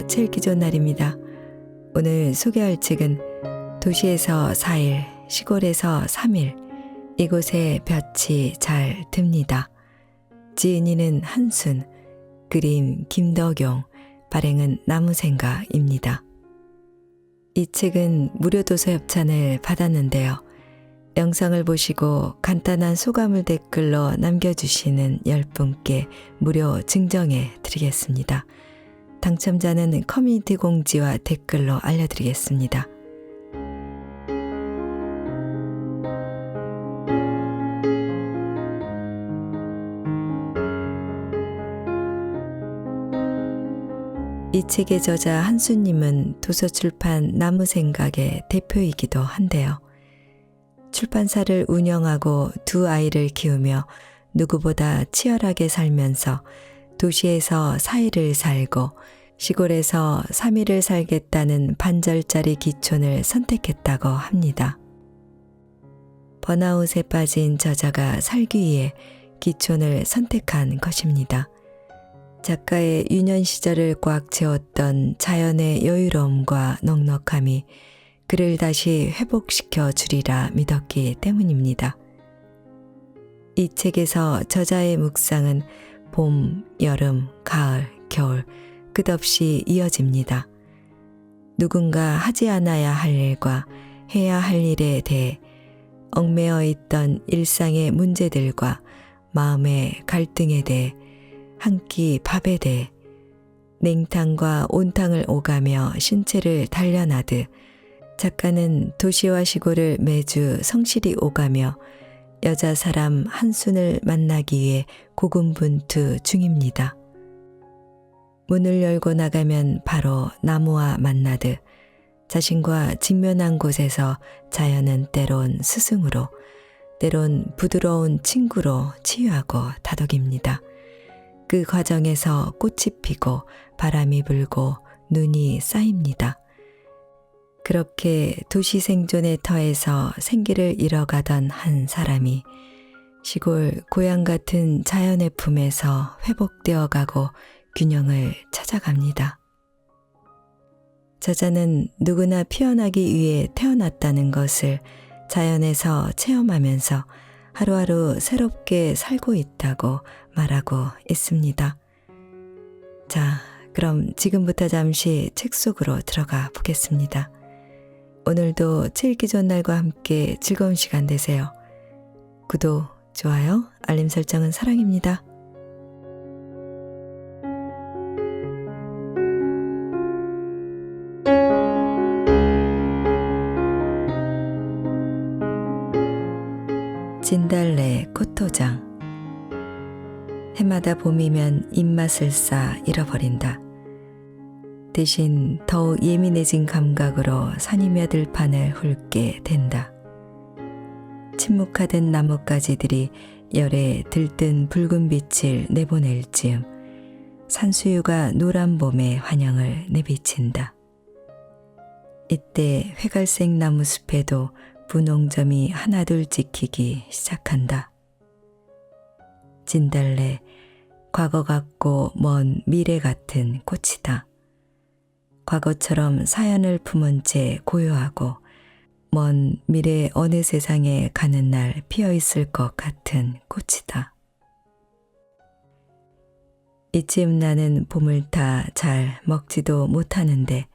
책 읽기 좋은 날입니다. 오늘 소개할 책은 도시에서 4일, 시골에서 3일, 이곳에 볕이 잘 듭니다. 지은이는 한순, 그림 김덕용, 발행은 나무생가입니다. 이 책은 무료 도서 협찬을 받았는데요. 영상을 보시고 간단한 소감을 댓글로 남겨주시는 10분께 무료 증정해 드리겠습니다. 당첨자는 커뮤니티 공지와 댓글로 알려드리겠습니다. 이 책의 저자 한수님은 도서출판 나무생각의 대표이기도 한데요. 출판사를 운영하고 두 아이를 키우며 누구보다 치열하게 살면서 도시에서 4일을 살고 시골에서 3일을 살겠다는 반절짜리 기촌을 선택했다고 합니다. 번아웃에 빠진 저자가 살기 위해 기촌을 선택한 것입니다. 작가의 유년 시절을 꽉 채웠던 자연의 여유로움과 넉넉함이 그를 다시 회복시켜 주리라 믿었기 때문입니다. 이 책에서 저자의 묵상은 봄, 여름, 가을, 겨울 끝없이 이어집니다. 누군가 하지 않아야 할 일과 해야 할 일에 대해 얽매여 있던 일상의 문제들과 마음의 갈등에 대해 한 끼 밥에 대해 냉탕과 온탕을 오가며 신체를 단련하듯 작가는 도시와 시골을 매주 성실히 오가며 여자 사람 한순을 만나기 위해 고군분투 중입니다. 문을 열고 나가면 바로 나무와 만나듯 자신과 직면한 곳에서 자연은 때론 스승으로, 때론 부드러운 친구로 치유하고 다독입니다. 그 과정에서 꽃이 피고 바람이 불고 눈이 쌓입니다. 그렇게 도시 생존의 터에서 생기를 잃어가던 한 사람이 시골 고향 같은 자연의 품에서 회복되어 가고 균형을 찾아갑니다. 저자는 누구나 피어나기 위해 태어났다는 것을 자연에서 체험하면서 하루하루 새롭게 살고 있다고 말하고 있습니다. 자, 그럼 지금부터 잠시 책 속으로 들어가 보겠습니다. 오늘도 책 읽기 좋은 날과 함께 즐거운 시간 되세요. 구독, 좋아요, 알림 설정은 사랑입니다. 진달래 꽃도장. 해마다 봄이면 입맛을 쌓아 잃어버린다. 대신 더욱 예민해진 감각으로 산이며 들판을 훑게 된다. 침묵하던 나뭇가지들이 열에 들뜬 붉은 빛을 내보낼 즈음 산수유가 노란 봄의 환영을 내비친다. 이때 회갈색 나무숲에도 분홍점이 하나둘 찍히기 시작한다. 진달래, 과거 같고 먼 미래 같은 꽃이다. 과거처럼 사연을 품은 채 고요하고 먼 미래 어느 세상에 가는 날 피어있을 것 같은 꽃이다. 이쯤 나는 봄을 타 잘 먹지도 못하는데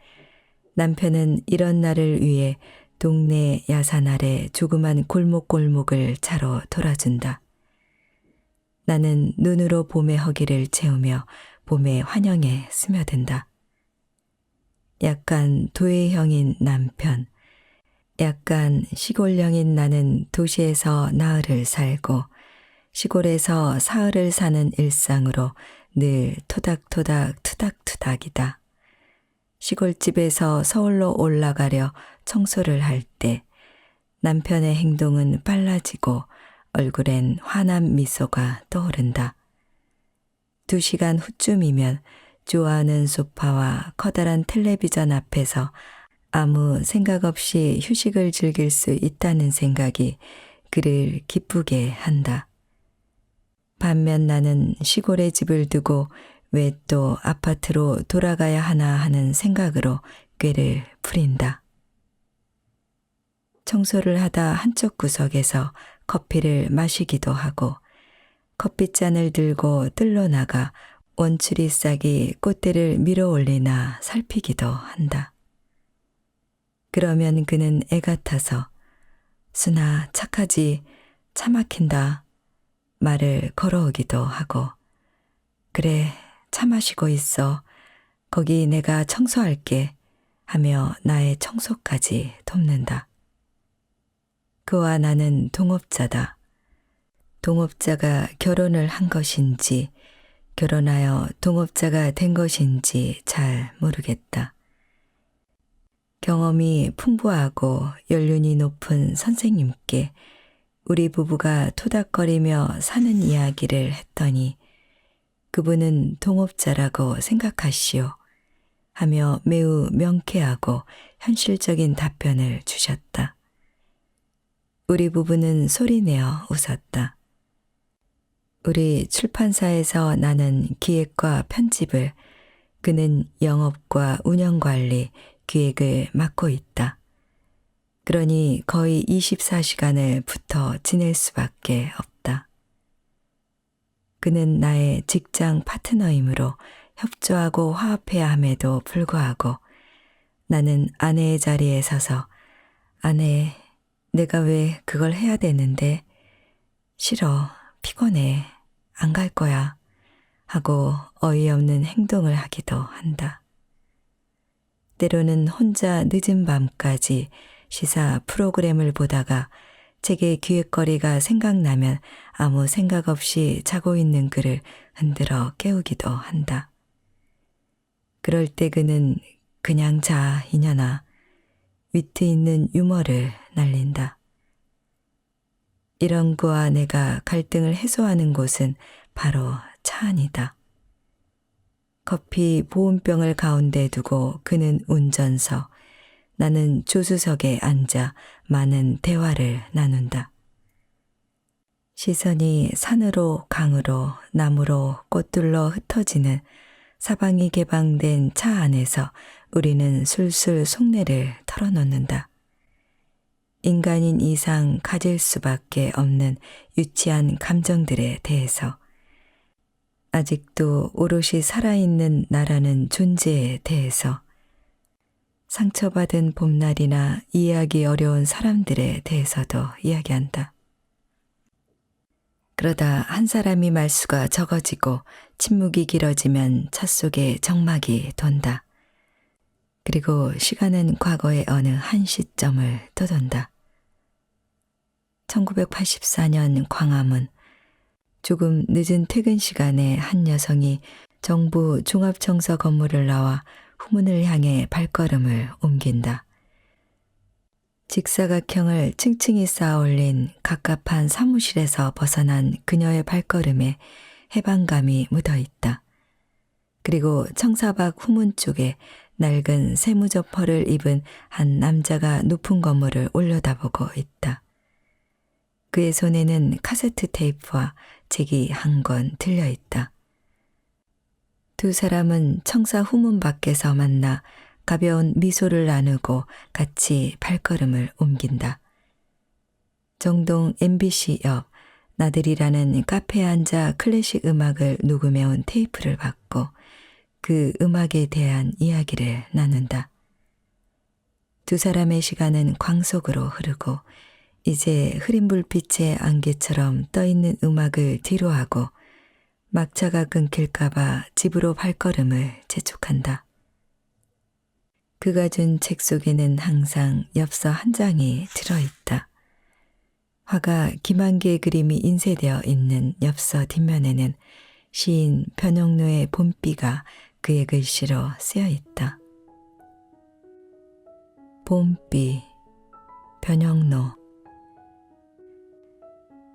남편은 이런 날을 위해 동네 야산 아래 조그만 골목골목을 차로 돌아준다. 나는 눈으로 봄의 허기를 채우며 봄의 환영에 스며든다. 약간 도회형인 남편, 약간 시골형인 나는 도시에서 나흘을 살고 시골에서 사흘을 사는 일상으로 늘 토닥토닥 투닥투닥이다. 시골집에서 서울로 올라가려 청소를 할 때 남편의 행동은 빨라지고 얼굴엔 환한 미소가 떠오른다. 2시간 후쯤이면 좋아하는 소파와 커다란 텔레비전 앞에서 아무 생각 없이 휴식을 즐길 수 있다는 생각이 그를 기쁘게 한다. 반면 나는 시골에 집을 두고 왜 또 아파트로 돌아가야 하나 하는 생각으로 꾀를 부린다. 청소를 하다 한쪽 구석에서 커피를 마시기도 하고 커피잔을 들고 뜰로 나가 원추리 싹이 꽃대를 밀어 올리나 살피기도 한다. 그러면 그는 애 같아서 순아 착하지 차 막힌다 말을 걸어오기도 하고 그래 차 마시고 있어 거기 내가 청소할게 하며 나의 청소까지 돕는다. 그와 나는 동업자다. 동업자가 결혼을 한 것인지 결혼하여 동업자가 된 것인지 잘 모르겠다. 경험이 풍부하고 연륜이 높은 선생님께 우리 부부가 토닥거리며 사는 이야기를 했더니 그분은 동업자라고 생각하시오 하며 매우 명쾌하고 현실적인 답변을 주셨다. 우리 부부는 소리내어 웃었다. 우리 출판사에서 나는 기획과 편집을, 그는 영업과 운영관리, 기획을 맡고 있다. 그러니 거의 24시간을 붙어 지낼 수밖에 없다. 그는 나의 직장 파트너이므로 협조하고 화합해야 함에도 불구하고 나는 아내의 자리에 서서 아내, 내가 왜 그걸 해야 되는데 싫어, 피곤해, 안 갈 거야 하고 어이없는 행동을 하기도 한다. 때로는 혼자 늦은 밤까지 시사 프로그램을 보다가 제게 기획거리가 생각나면 아무 생각 없이 자고 있는 그를 흔들어 깨우기도 한다. 그럴 때 그는 그냥 자, 이년아. 위트 있는 유머를 날린다. 이런 그와 내가 갈등을 해소하는 곳은 바로 차 안이다. 커피 보온병을 가운데 두고 그는 운전석, 나는 조수석에 앉아 많은 대화를 나눈다. 시선이 산으로 강으로 나무로 꽃들로 흩어지는 사방이 개방된 차 안에서 우리는 술술 속내를 털어놓는다. 인간인 이상 가질 수밖에 없는 유치한 감정들에 대해서, 아직도 오롯이 살아있는 나라는 존재에 대해서, 상처받은 봄날이나 이해하기 어려운 사람들에 대해서도 이야기한다. 그러다 한 사람이 말수가 적어지고 침묵이 길어지면 차 속에 정막이 돈다. 그리고 시간은 과거의 어느 한 시점을 떠돈다. 1984년 광화문, 조금 늦은 퇴근 시간에 한 여성이 정부 종합청소 건물을 나와 후문을 향해 발걸음을 옮긴다. 직사각형을 층층이 쌓아 올린 갑갑한 사무실에서 벗어난 그녀의 발걸음에 해방감이 묻어 있다. 그리고 청사박 후문 쪽에 낡은 세무저퍼를 입은 한 남자가 높은 건물을 올려다보고 있다. 그의 손에는 카세트 테이프와 책이 한 권 들려 있다. 두 사람은 청사 후문 밖에서 만나 가벼운 미소를 나누고 같이 발걸음을 옮긴다. 정동 MBC 옆 나들이라는 카페에 앉아 클래식 음악을 녹음해온 테이프를 받고 그 음악에 대한 이야기를 나눈다. 두 사람의 시간은 광속으로 흐르고 이제 흐린 불빛의 안개처럼 떠있는 음악을 뒤로하고 막차가 끊길까봐 집으로 발걸음을 재촉한다. 그가 준 책 속에는 항상 엽서 한 장이 들어있다. 화가 김한계의 그림이 인쇄되어 있는 엽서 뒷면에는 시인 변형로의 봄비가 그의 글씨로 쓰여 있다. 봄비, 변형로.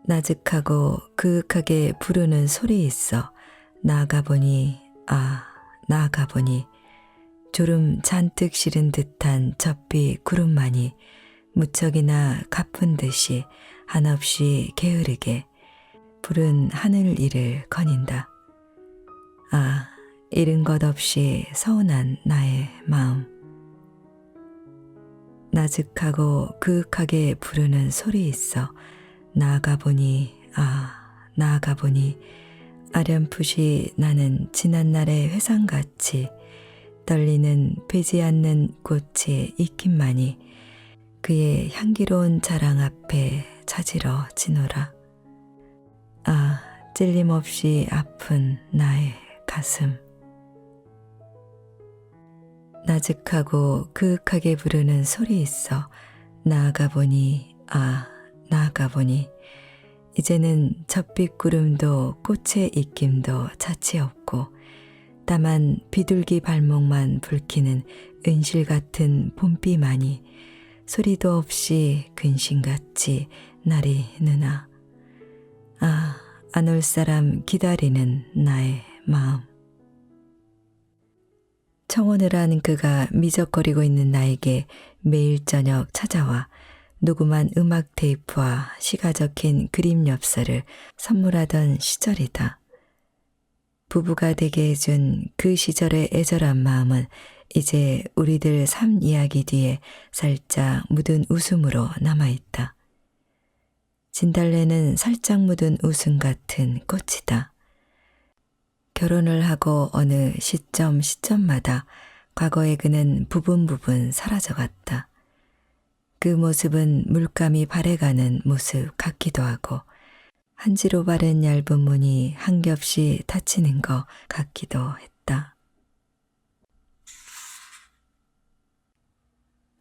나직하고 그윽하게 부르는 소리 있어 나아가보니, 나아가보니 졸음 잔뜩 실은 듯한 젖비 구름만이 무척이나 가쁜 듯이 한없이 게으르게 푸른 하늘 위를 거닌다. 잃은 것 없이 서운한 나의 마음. 나직하고 그윽하게 부르는 소리 있어 나아가 보니 나아가 보니 아련풋이 나는 지난날의 회상같이 떨리는 배지 않는 꽃의 익힘만이 그의 향기로운 자랑 앞에 찾으러 지노라. 찔림없이 아픈 나의 가슴. 나직하고 그윽하게 부르는 소리 있어 나아가 보니 나아가 보니 이제는 젖빛 구름도 꽃의 입김도 자취 없고 다만 비둘기 발목만 붉히는 은실 같은 봄비만이 소리도 없이 근심같이 날이 느나. 안 올 사람 기다리는 나의 마음. 청혼을 한 그가 미적거리고 있는 나에게 매일 저녁 찾아와 녹음한 음악 테이프와 시가 적힌 그림 엽서를 선물하던 시절이다. 부부가 되게 해준 그 시절의 애절한 마음은 이제 우리들 삶 이야기 뒤에 살짝 묻은 웃음으로 남아있다. 진달래는 살짝 묻은 웃음 같은 꽃이다. 결혼을 하고 어느 시점마다 과거의 그는 부분 사라져갔다. 그 모습은 물감이 바래가는 모습 같기도 하고 한지로 바른 얇은 문이 한 겹씩 닫히는 것 같기도 했다.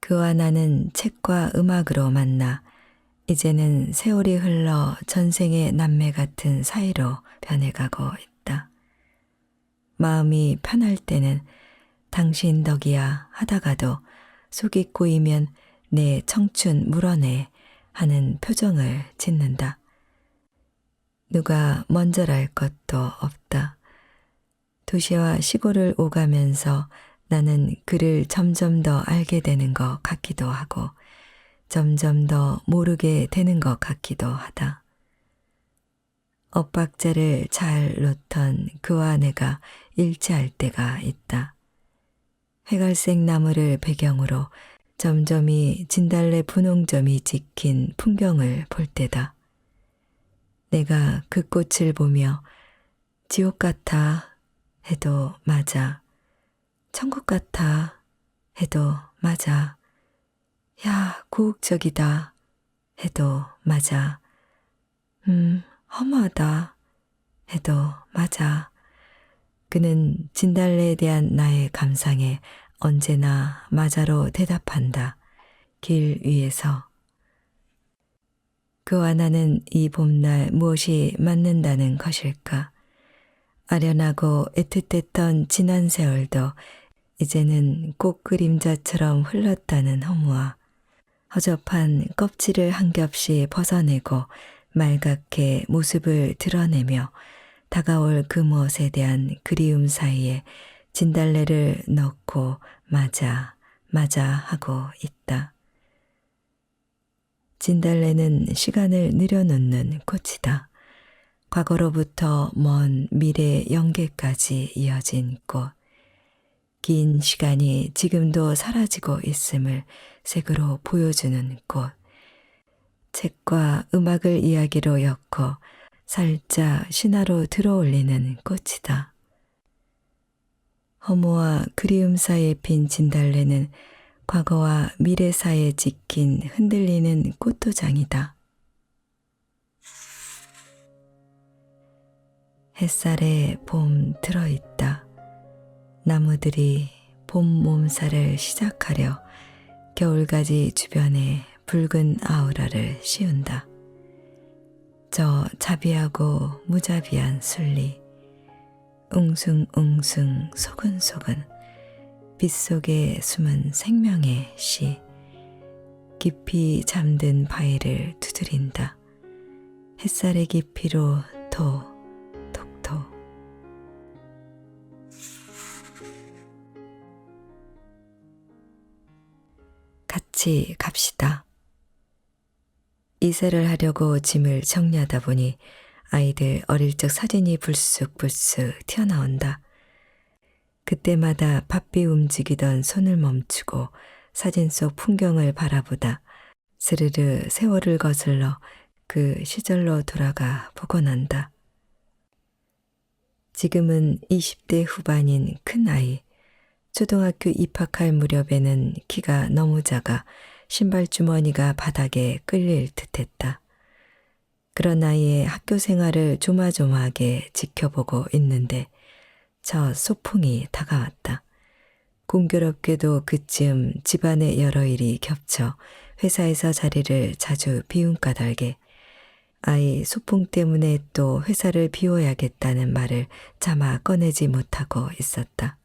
그와 나는 책과 음악으로 만나 이제는 세월이 흘러 전생의 남매 같은 사이로 변해가고 있다. 마음이 편할 때는 당신 덕이야 하다가도 속이 꼬이면 내 청춘 물어내 하는 표정을 짓는다. 누가 먼저랄 것도 없다. 도시와 시골을 오가면서 나는 그를 점점 더 알게 되는 것 같기도 하고 점점 더 모르게 되는 것 같기도 하다. 엇박자를 잘 놓던 그와 내가 일치할 때가 있다. 회갈색 나무를 배경으로 점점이 진달래 분홍점이 찍힌 풍경을 볼 때다. 내가 그 꽃을 보며 지옥 같아 해도 맞아. 천국 같아 해도 맞아. 야, 고혹적이다 해도 맞아. 허무하다 해도 맞아. 그는 진달래에 대한 나의 감상에 언제나 맞아로 대답한다. 길 위에서. 그와 나는 이 봄날 무엇이 맞는다는 것일까? 아련하고 애틋했던 지난 세월도 이제는 꽃 그림자처럼 흘렀다는 허무와 허접한 껍질을 한 겹씩 벗어내고 말갛게 모습을 드러내며 다가올 그 무엇에 대한 그리움 사이에 진달래를 넣고 맞아 하고 있다. 진달래는 시간을 늘여놓는 꽃이다. 과거로부터 먼 미래 영계까지 이어진 꽃. 긴 시간이 지금도 사라지고 있음을 색으로 보여주는 꽃. 책과 음악을 이야기로 엮어 살짝 신화로 들어올리는 꽃이다. 허무와 그리움 사이에 핀 진달래는 과거와 미래 사이에 찍힌 흔들리는 꽃도장이다. 햇살에 봄 들어있다. 나무들이 봄 몸살을 시작하려 겨울가지 주변에 붉은 아우라를 씌운다. 저 자비하고 무자비한 순리, 웅숭웅숭 소근소근, 빗속에 숨은 생명의 시, 깊이 잠든 바위를 두드린다. 햇살의 깊이로 톡톡. 같이 갑시다. 이사를 하려고 짐을 정리하다 보니 아이들 어릴 적 사진이 불쑥불쑥 튀어나온다. 그때마다 바삐 움직이던 손을 멈추고 사진 속 풍경을 바라보다 스르르 세월을 거슬러 그 시절로 돌아가 보곤 한다. 지금은 20대 후반인 큰아이, 초등학교 입학할 무렵에는 키가 너무 작아 신발 주머니가 바닥에 끌릴 듯했다. 그런 아이의 학교 생활을 조마조마하게 지켜보고 있는데 저 소풍이 다가왔다. 공교롭게도 그쯤 집안의 여러 일이 겹쳐 회사에서 자리를 자주 비운 까닭에 아이 소풍 때문에 또 회사를 비워야겠다는 말을 차마 꺼내지 못하고 있었다.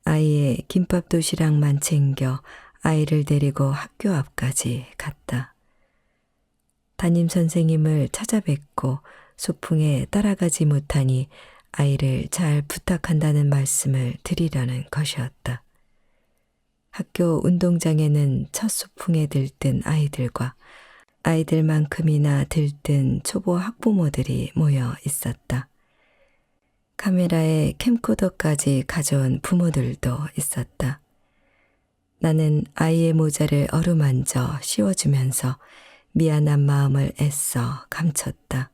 아이의 김밥 도시락만 챙겨 아이를 데리고 학교 앞까지 갔다. 담임 선생님을 찾아뵙고 소풍에 따라가지 못하니 아이를 잘 부탁한다는 말씀을 드리려는 것이었다. 학교 운동장에는 첫 소풍에 들뜬 아이들과 아이들만큼이나 들뜬 초보 학부모들이 모여 있었다. 카메라에 캠코더까지 가져온 부모들도 있었다. 나는 아이의 모자를 어루만져 씌워주면서 미안한 마음을 애써 감췄다.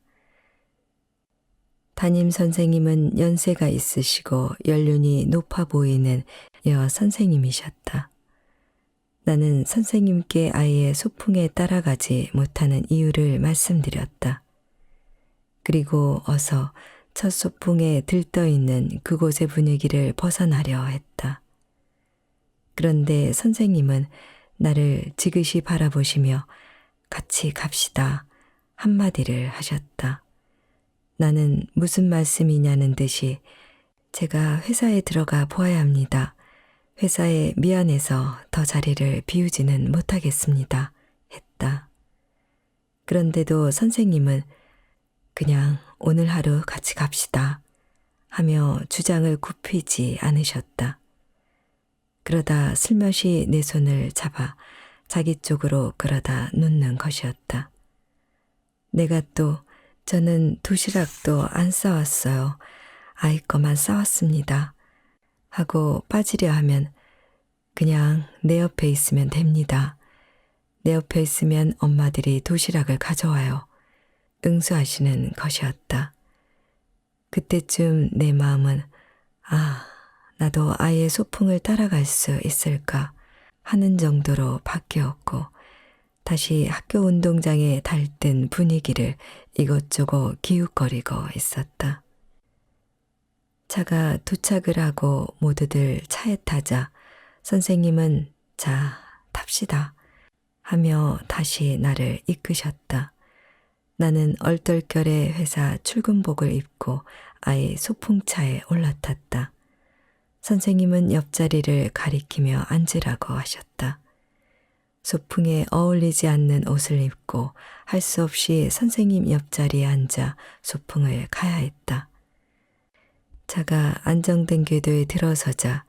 담임 선생님은 연세가 있으시고 연륜이 높아 보이는 여 선생님이셨다. 나는 선생님께 아이의 소풍에 따라가지 못하는 이유를 말씀드렸다. 그리고 어서 첫 소풍에 들떠있는 그곳의 분위기를 벗어나려 했다. 그런데 선생님은 나를 지그시 바라보시며 같이 갑시다 한마디를 하셨다. 나는 무슨 말씀이냐는 듯이 제가 회사에 들어가 보아야 합니다. 회사에 미안해서 더 자리를 비우지는 못하겠습니다. 했다. 그런데도 선생님은 그냥 오늘 하루 같이 갑시다 하며 주장을 굽히지 않으셨다. 그러다 슬며시 내 손을 잡아 자기 쪽으로 끌어다 놓는 것이었다. 내가 또 저는 도시락도 안 싸왔어요. 아이 거만 싸왔습니다. 하고 빠지려 하면 그냥 내 옆에 있으면 됩니다. 내 옆에 있으면 엄마들이 도시락을 가져와요. 응수하시는 것이었다. 그때쯤 내 마음은 나도 아이의 소풍을 따라갈 수 있을까 하는 정도로 바뀌었고 다시 학교 운동장에 달뜬 분위기를 이것저것 기웃거리고 있었다. 차가 도착을 하고 모두들 차에 타자 선생님은 자 탑시다 하며 다시 나를 이끄셨다. 나는 얼떨결에 회사 출근복을 입고 아이 소풍차에 올라탔다. 선생님은 옆자리를 가리키며 앉으라고 하셨다. 소풍에 어울리지 않는 옷을 입고 할 수 없이 선생님 옆자리에 앉아 소풍을 가야 했다. 차가 안정된 궤도에 들어서자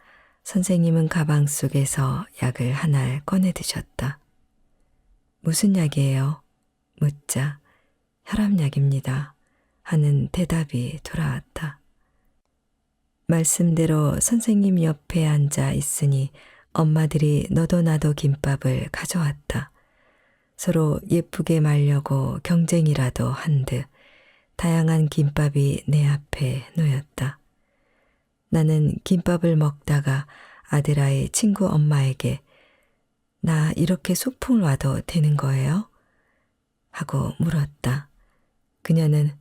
선생님은 가방 속에서 약을 하나를 꺼내 드셨다. 무슨 약이에요? 묻자 혈압약입니다. 하는 대답이 돌아왔다. 말씀대로 선생님 옆에 앉아 있으니 엄마들이 너도 나도 김밥을 가져왔다. 서로 예쁘게 말려고 경쟁이라도 한 듯 다양한 김밥이 내 앞에 놓였다. 나는 김밥을 먹다가 아들아이 친구 엄마에게 나 이렇게 소풍을 와도 되는 거예요? 하고 물었다. 그녀는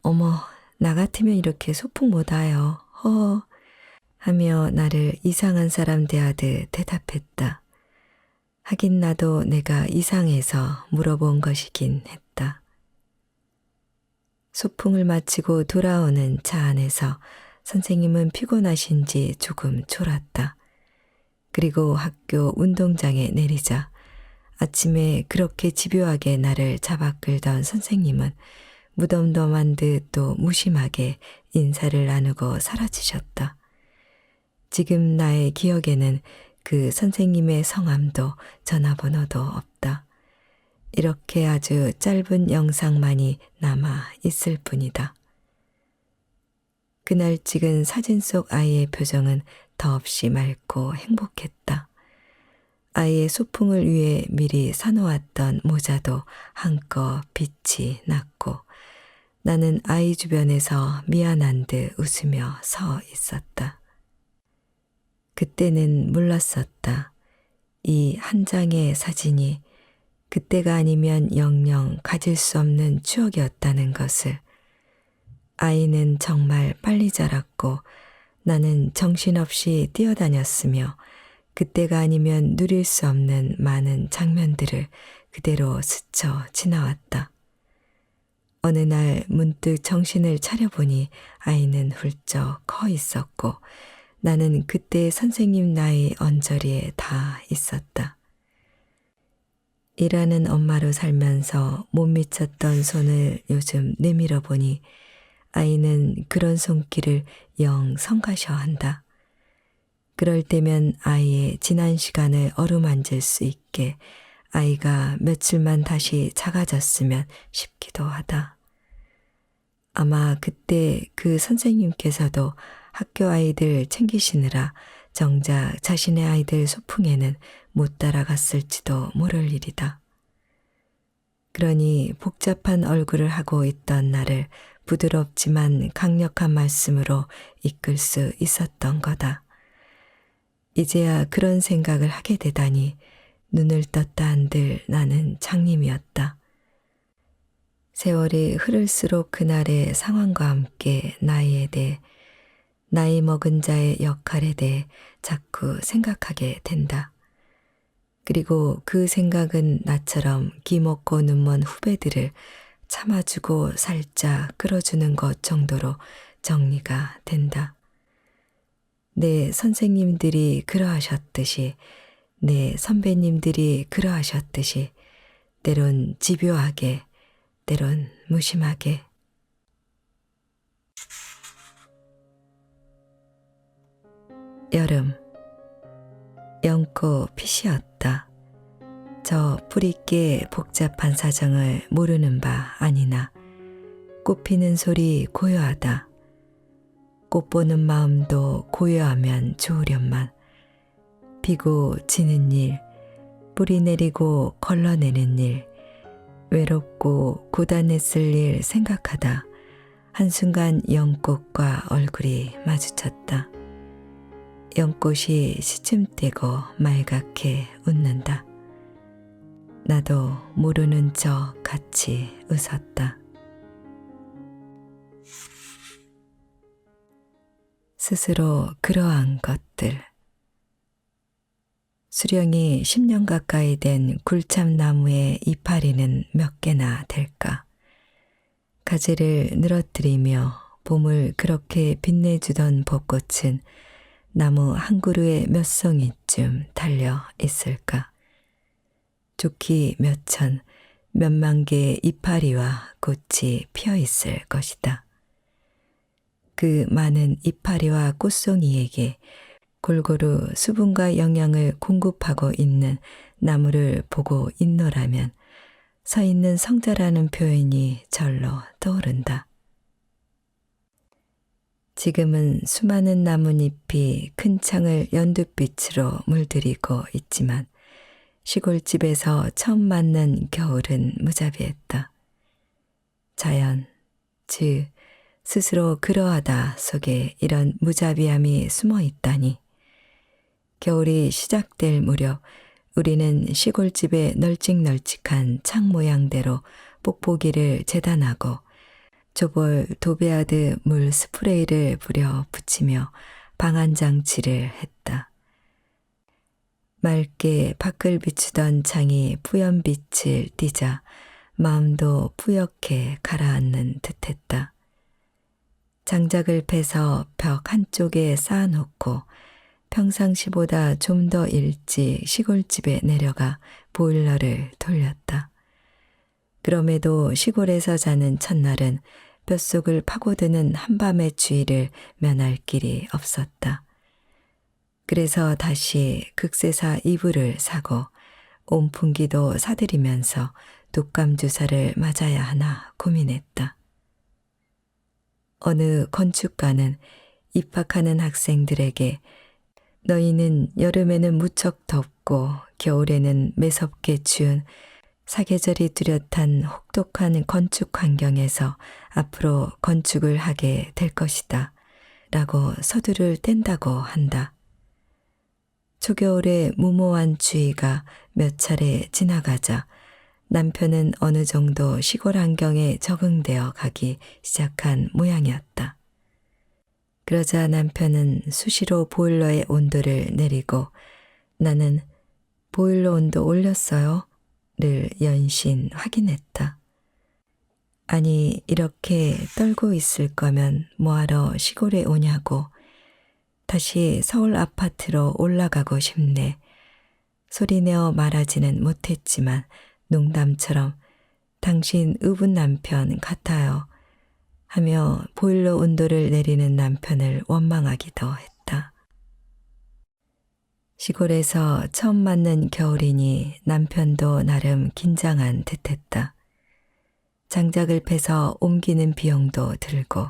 어머 나 같으면 이렇게 소풍 못 와요. 허 하며 나를 이상한 사람 대하듯 대답했다. 하긴 나도 내가 이상해서 물어본 것이긴 했다. 소풍을 마치고 돌아오는 차 안에서 선생님은 피곤하신지 조금 졸았다. 그리고 학교 운동장에 내리자 아침에 그렇게 집요하게 나를 잡아 끌던 선생님은 무덤덤한 듯 또 무심하게 인사를 나누고 사라지셨다. 지금 나의 기억에는 그 선생님의 성함도 전화번호도 없다. 이렇게 아주 짧은 영상만이 남아 있을 뿐이다. 그날 찍은 사진 속 아이의 표정은 더없이 맑고 행복했다. 아이의 소풍을 위해 미리 사놓았던 모자도 한껏 빛이 났고 나는 아이 주변에서 미안한 듯 웃으며 서 있었다. 그때는 몰랐었다. 이 한 장의 사진이 그때가 아니면 영영 가질 수 없는 추억이었다는 것을. 아이는 정말 빨리 자랐고 나는 정신없이 뛰어다녔으며 그때가 아니면 누릴 수 없는 많은 장면들을 그대로 스쳐 지나왔다. 어느 날 문득 정신을 차려보니 아이는 훌쩍 커 있었고 나는 그때 선생님 나이 언저리에 다 있었다. 일하는 엄마로 살면서 못 미쳤던 손을 요즘 내밀어 보니 아이는 그런 손길을 영 성가셔한다. 그럴 때면 아이의 지난 시간을 어루만질 수 있게 아이가 며칠만 다시 작아졌으면 싶기도 하다. 아마 그때 그 선생님께서도 학교 아이들 챙기시느라 정작 자신의 아이들 소풍에는 못 따라갔을지도 모를 일이다. 그러니 복잡한 얼굴을 하고 있던 나를 부드럽지만 강력한 말씀으로 이끌 수 있었던 거다. 이제야 그런 생각을 하게 되다니 눈을 떴다 한들 나는 장님이었다. 세월이 흐를수록 그날의 상황과 함께 나이에 대해, 나이 먹은 자의 역할에 대해 자꾸 생각하게 된다. 그리고 그 생각은 나처럼 기먹고 눈먼 후배들을 참아주고 살짝 끌어주는 것 정도로 정리가 된다. 내 선생님들이 그러하셨듯이, 내 선배님들이 그러하셨듯이, 때론 집요하게, 때론 무심하게. 여름, 연꽃 pit이었다. 저 뿌리께 복잡한 사정을 모르는 바 아니나 꽃 피는 소리 고요하다. 꽃 보는 마음도 고요하면 좋으련만 피고 지는 일, 뿌리 내리고 걸러내는 일, 외롭고 고단했을 일 생각하다 한순간 연꽃과 얼굴이 마주쳤다. 연꽃이 시침대고 말갛게 웃는다. 나도 모르는 척 같이 웃었다. 스스로 그러한 것들. 수령이 10년 가까이 된 굴참나무의 이파리는 몇 개나 될까? 가지를 늘어뜨리며 봄을 그렇게 빛내주던 벚꽃은 나무 한 그루에 몇 송이쯤 달려 있을까? 좋기 몇 천, 몇만 개의 이파리와 꽃이 피어 있을 것이다. 그 많은 이파리와 꽃송이에게 골고루 수분과 영양을 공급하고 있는 나무를 보고 있노라면 서 있는 성자라는 표현이 절로 떠오른다. 지금은 수많은 나뭇잎이 큰 창을 연두빛으로 물들이고 있지만 시골집에서 처음 맞는 겨울은 무자비했다. 자연, 즉 스스로 그러하다 속에 이런 무자비함이 숨어 있다니. 겨울이 시작될 무렵 우리는 시골집의 널찍널찍한 창 모양대로 뽁뽁이를 재단하고 조볼 도배하듯 물 스프레이를 뿌려 붙이며 방한장치를 했다. 맑게 밖을 비추던 창이 뿌연빛을 띠자 마음도 뿌옇게 가라앉는 듯했다. 장작을 패서 벽 한쪽에 쌓아놓고 평상시보다 좀 더 일찍 시골집에 내려가 보일러를 돌렸다. 그럼에도 시골에서 자는 첫날은 뼛속을 파고드는 한밤의 추위를 면할 길이 없었다. 그래서 다시 극세사 이불을 사고 온풍기도 사들이면서 독감 주사를 맞아야 하나 고민했다. 어느 건축가는 입학하는 학생들에게 너희는 여름에는 무척 덥고 겨울에는 매섭게 추운 사계절이 뚜렷한 혹독한 건축 환경에서 앞으로 건축을 하게 될 것이다 라고 서두를 뗀다고 한다. 초겨울의 무모한 추위가 몇 차례 지나가자 남편은 어느 정도 시골 환경에 적응되어 가기 시작한 모양이었다. 그러자 남편은 수시로 보일러의 온도를 내리고 나는 보일러 온도 올렸어요? 를 연신 확인했다. 아니 이렇게 떨고 있을 거면 뭐하러 시골에 오냐고. 다시 서울 아파트로 올라가고 싶네. 소리내어 말하지는 못했지만 농담처럼 당신 의분 남편 같아요 하며 보일러 온도를 내리는 남편을 원망하기도 했다. 시골에서 처음 맞는 겨울이니 남편도 나름 긴장한 듯했다. 장작을 패서 옮기는 비용도 들고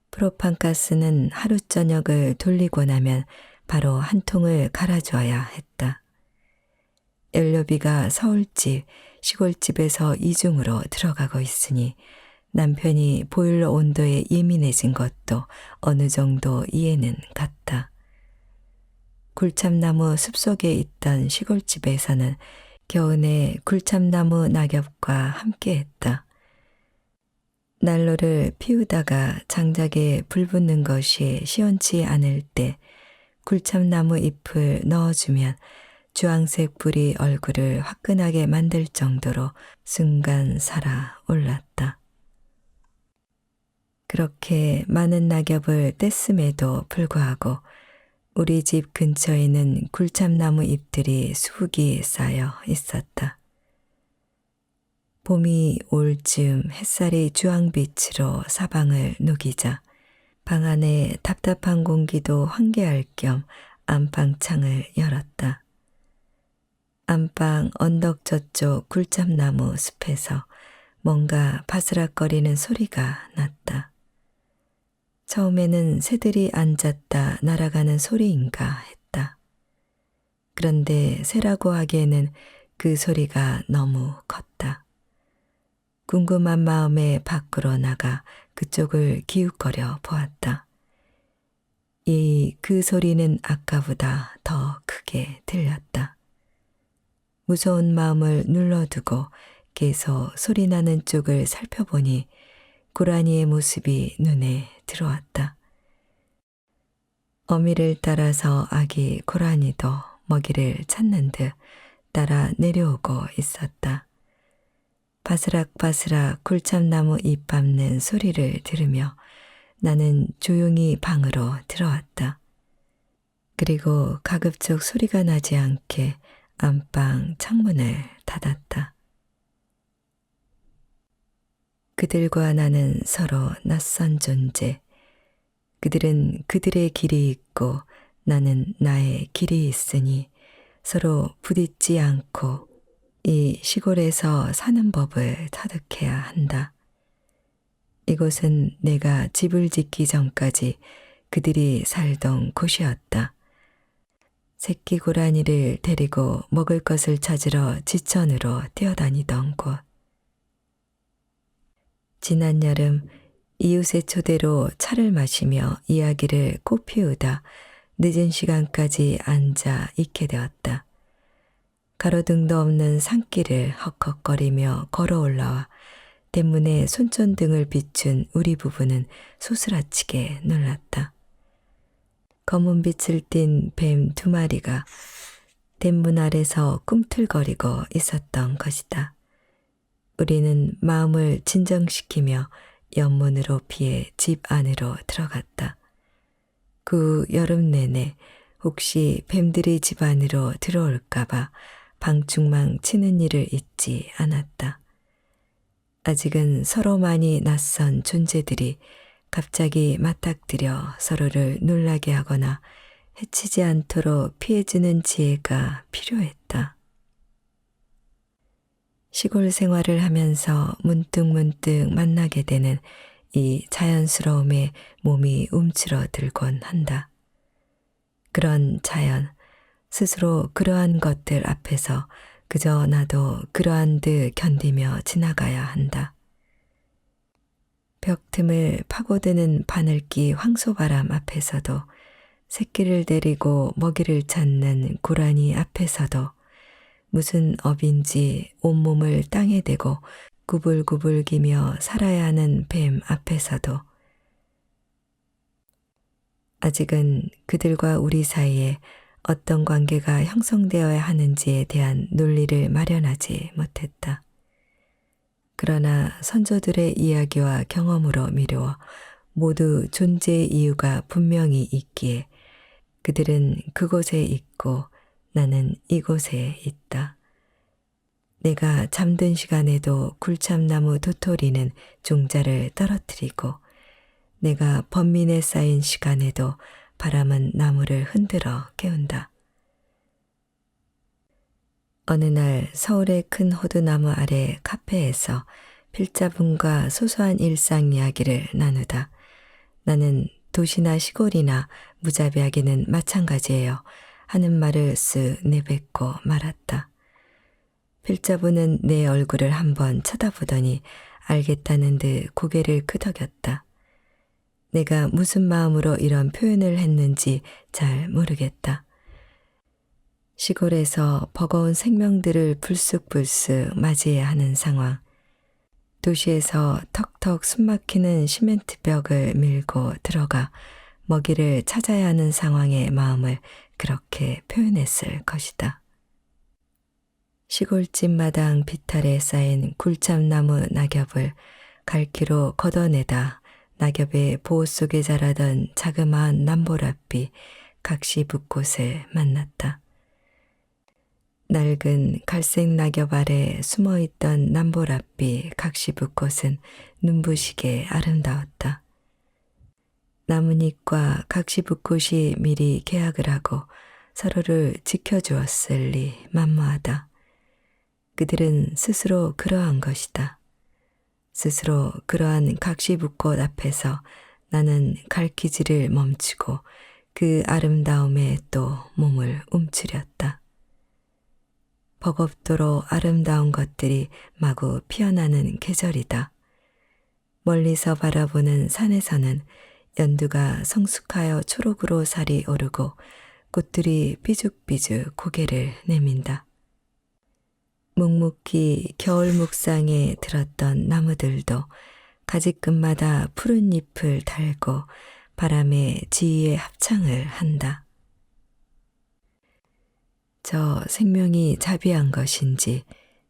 프로판가스는 하루 저녁을 돌리고 나면 바로 한 통을 갈아줘야 했다. 연료비가 서울집, 시골집에서 이중으로 들어가고 있으니 남편이 보일러 온도에 예민해진 것도 어느 정도 이해는 갔다. 굴참나무 숲속에 있던 시골집에서는 겨우내 굴참나무 낙엽과 함께했다. 난로를 피우다가 장작에 불 붙는 것이 시원치 않을 때 굴참나무 잎을 넣어주면 주황색 불이 얼굴을 화끈하게 만들 정도로 순간 살아올랐다. 그렇게 많은 낙엽을 뗐음에도 불구하고 우리 집 근처에는 굴참나무 잎들이 수북이 쌓여 있었다. 봄이 올 즈음 햇살이 주황빛으로 사방을 녹이자 방 안에 답답한 공기도 환기할 겸 안방 창을 열었다. 안방 언덕 저쪽 굴참나무 숲에서 뭔가 바스락거리는 소리가 났다. 처음에는 새들이 앉았다 날아가는 소리인가 했다. 그런데 새라고 하기에는 그 소리가 너무 컸다. 궁금한 마음에 밖으로 나가 그쪽을 기웃거려 보았다. 그 소리는 아까보다 더 크게 들렸다. 무서운 마음을 눌러두고 계속 소리나는 쪽을 살펴보니 고라니의 모습이 눈에 들어왔다. 어미를 따라서 아기 고라니도 먹이를 찾는 듯 따라 내려오고 있었다. 바스락바스락 굴참나무 잎 밟는 소리를 들으며 나는 조용히 방으로 들어왔다. 그리고 가급적 소리가 나지 않게 안방 창문을 닫았다. 그들과 나는 서로 낯선 존재. 그들은 그들의 길이 있고 나는 나의 길이 있으니 서로 부딪지 않고 이 시골에서 사는 법을 터득해야 한다. 이곳은 내가 집을 짓기 전까지 그들이 살던 곳이었다. 새끼 고라니를 데리고 먹을 것을 찾으러 지천으로 뛰어다니던 곳. 지난 여름 이웃의 초대로 차를 마시며 이야기를 꽃피우다 늦은 시간까지 앉아 있게 되었다. 가로등도 없는 산길을 헉헉거리며 걸어 올라와 대문에 손전등을 비춘 우리 부부는 소스라치게 놀랐다. 검은 빛을 띤 뱀 2마리가 대문 아래서 꿈틀거리고 있었던 것이다. 우리는 마음을 진정시키며 연문으로 피해 집 안으로 들어갔다. 그 여름 내내 혹시 뱀들이 집 안으로 들어올까봐 방충망 치는 일을 잊지 않았다. 아직은 서로 많이 낯선 존재들이 갑자기 맞닥뜨려 서로를 놀라게 하거나 해치지 않도록 피해주는 지혜가 필요했다. 시골 생활을 하면서 문득문득 만나게 되는 이 자연스러움에 몸이 움츠러들곤 한다. 그런 자연, 스스로 그러한 것들 앞에서 그저 나도 그러한 듯 견디며 지나가야 한다. 벽 틈을 파고드는 바늘기 황소바람 앞에서도, 새끼를 데리고 먹이를 찾는 고라니 앞에서도, 무슨 업인지 온몸을 땅에 대고 구불구불 기며 살아야 하는 뱀 앞에서도 아직은 그들과 우리 사이에 어떤 관계가 형성되어야 하는지에 대한 논리를 마련하지 못했다. 그러나 선조들의 이야기와 경험으로 미루어 모두 존재의 이유가 분명히 있기에 그들은 그곳에 있고 나는 이곳에 있다. 내가 잠든 시간에도 굴참나무 도토리는 종자를 떨어뜨리고 내가 번민에 쌓인 시간에도 바람은 나무를 흔들어 깨운다. 어느 날 서울의 큰 호두나무 아래 카페에서 필자분과 소소한 일상 이야기를 나누다 나는 도시나 시골이나 무자비하기는 마찬가지예요 하는 말을 쓱 내뱉고 말았다. 필자분은 내 얼굴을 한번 쳐다보더니 알겠다는 듯 고개를 끄덕였다. 내가 무슨 마음으로 이런 표현을 했는지 잘 모르겠다. 시골에서 버거운 생명들을 불쑥불쑥 맞이해야 하는 상황, 도시에서 턱턱 숨막히는 시멘트 벽을 밀고 들어가 먹이를 찾아야 하는 상황의 마음을 그렇게 표현했을 것이다. 시골집 마당 비탈에 쌓인 굴참나무 낙엽을 갈퀴로 걷어내다 낙엽의 보호 속에 자라던 자그마한 남보랏빛 각시붓꽃을 만났다. 낡은 갈색 낙엽 아래 숨어있던 남보랏빛 각시붓꽃은 눈부시게 아름다웠다. 나뭇잎과 각시붓꽃이 미리 계약을 하고 서로를 지켜주었을리 만무하다. 그들은 스스로 그러한 것이다. 스스로 그러한 각시붓꽃 앞에서 나는 갈퀴질을 멈추고 그 아름다움에 또 몸을 움츠렸다. 버겁도록 아름다운 것들이 마구 피어나는 계절이다. 멀리서 바라보는 산에서는 연두가 성숙하여 초록으로 살이 오르고 꽃들이 삐죽삐죽 고개를 내민다. 묵묵히 겨울 묵상에 들었던 나무들도 가지끝마다 푸른 잎을 달고 바람의 지휘에 합창을 한다. 저 생명이 자비한 것인지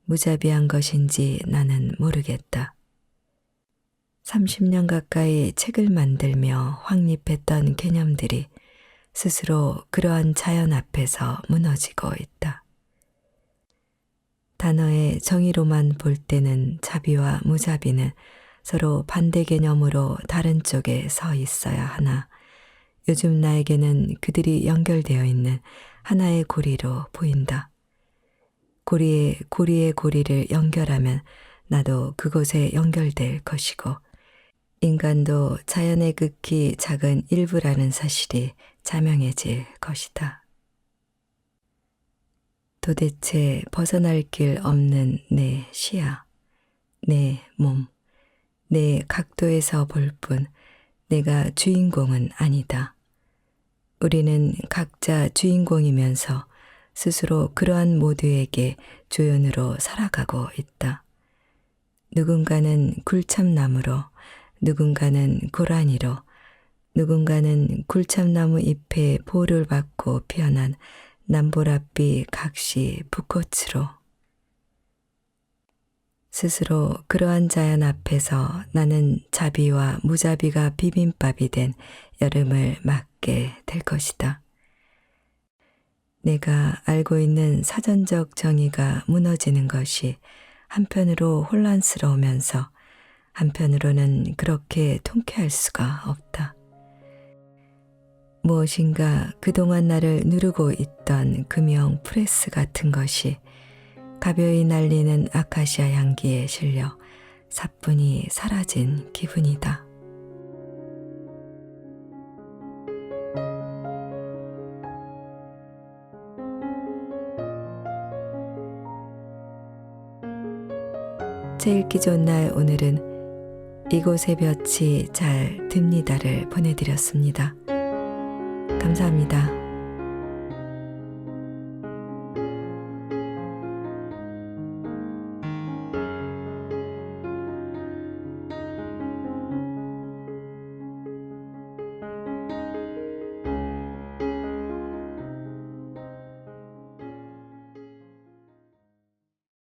무자비한 것인지 나는 모르겠다. 30년 가까이 책을 만들며 확립했던 개념들이 스스로 그러한 자연 앞에서 무너지고 있다. 단어의 정의로만 볼 때는 자비와 무자비는 서로 반대 개념으로 다른 쪽에 서 있어야 하나 요즘 나에게는 그들이 연결되어 있는 하나의 고리로 보인다. 고리에 고리의 고리를 연결하면 나도 그곳에 연결될 것이고 인간도 자연의 극히 작은 일부라는 사실이 자명해질 것이다. 도대체 벗어날 길 없는 내 시야, 내 몸, 내 각도에서 볼 뿐 내가 주인공은 아니다. 우리는 각자 주인공이면서 스스로 그러한 모두에게 조연으로 살아가고 있다. 누군가는 굴참나무로, 누군가는 고라니로, 누군가는 굴참나무 잎에 보호를 받고 피어난 남보랏빛 각시 붓꽃으로 스스로 그러한 자연 앞에서 나는 자비와 무자비가 비빔밥이 된 여름을 맞게 될 것이다. 내가 알고 있는 사전적 정의가 무너지는 것이 한편으로 혼란스러우면서 한편으로는 그렇게 통쾌할 수가 없다. 무엇인가 그동안 나를 누르고 있던 금형 프레스 같은 것이 가벼이 날리는 아카시아 향기에 실려 사뿐히 사라진 기분이다. 책 읽기 좋은 날 오늘은 이곳의 볕이 잘 듭니다를 보내드렸습니다. 감사합니다.